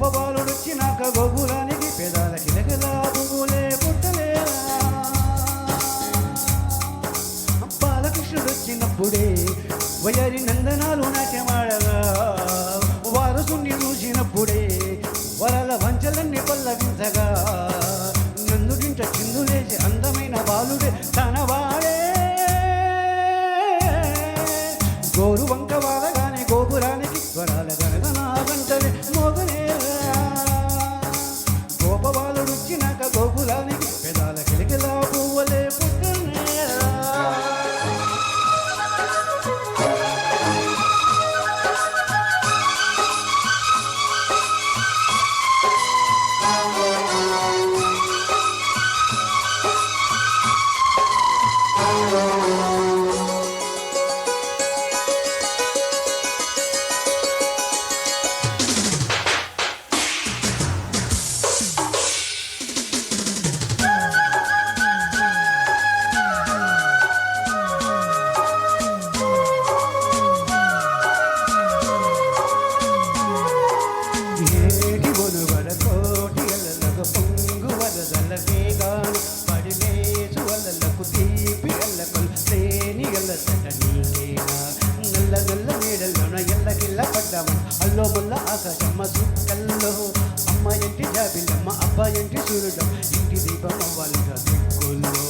గోపబాలుడొచ్చినాక గోపురానికి పెదాల కిలకలా పువ్వులే పుట్టలేరా బాలకృష్ణుడొచ్చినప్పుడే వయరి నందనాలు నాట్యమాడగా వారసుని చూసినప్పుడే వరల వంచలన్నీ పల్లవించగా నందుడింట చిందులేసి అందమైన బాలుడే తనవాడే గోరు వంక వాడగానే గోపురానికి వరాల గనగనా గంటలే మోగనేరా గోపబాలుడొచ్చినాక గోపురానికి పెదాల కిలకిలా పువ్వులే పుట్టనేరా అల్లో ముల్ల ఆకాశమ్మ సుక్కల్లో అమ్మ ఇంటి జాబిల్లమ్మ అబ్బా ఇంటి సూర్యుడం ఇంటి దీపం అవ్వాలిగా దిక్కుల్లో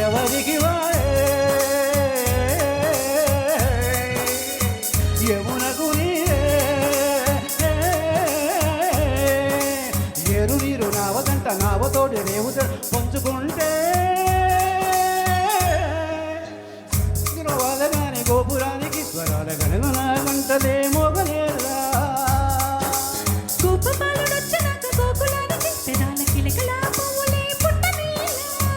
ఎవరికి యమునకు ఏరు నీరు నావగంట నావతోటి రేవుత పంచుకుంటే వాళ్ళగానే గోపురానికి స్వరాల గణన గంటలే మోగలేరా గోపబాలుడొచ్చినాక గోకులానికి పెదాల కిలకలా పువ్వులే పుట్టనేలా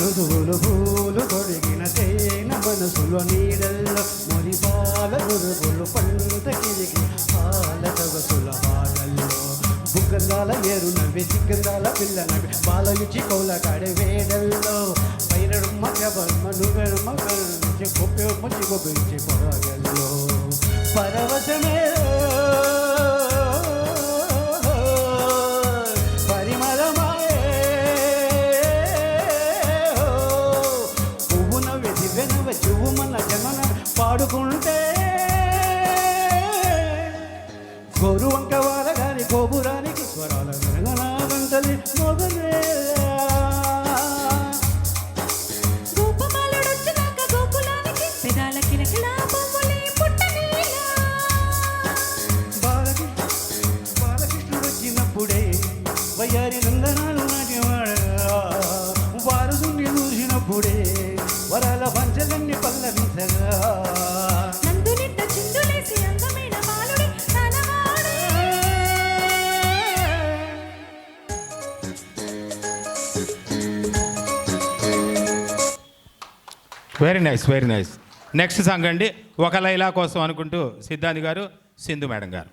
ఋతువులు పూలు తొడిగిన తేన మనసులో నీడల్లో మురిపాల గురుగులు పంట కిరికి పాల సొగసుల పాటల్లో బుగ్గందాల ఏరు నవ్వి సిగ్గందాల పిల్ల నవ్వి బాల ఇచ్చి కౌల కాడే వేడల్లో పైరడు మగబర్మ నువ్వెడమ గొప్ప మంచి గొప్పించి పొరగల్లో పరవశమే మన జనన పాడుకుంటే గోరు వంక వారగాని గోపురానికి స్వరాల గణనా గంటలి గోపబాలుడొచ్చినాక గోకులానికి పెదాల కిలకిలా పువ్వులే పుట్టనేలా బాలకృష్ణుడొచ్చినప్పుడే వయ్యారి నందనాలు నాట్యమాడగా వారసుని చూసినప్పుడే వరాల పంచలన్నీ పల్లవించగా నందునిట్ట చిందులేసి అందమైన బాలుడి తనవాడే వెరీ నైస్ నెక్స్ట్ సాంగ్ అండి ఒక లైలా కోసం అనుకుంటూ సిద్ధాంతి గారు సింధు మేడం గారు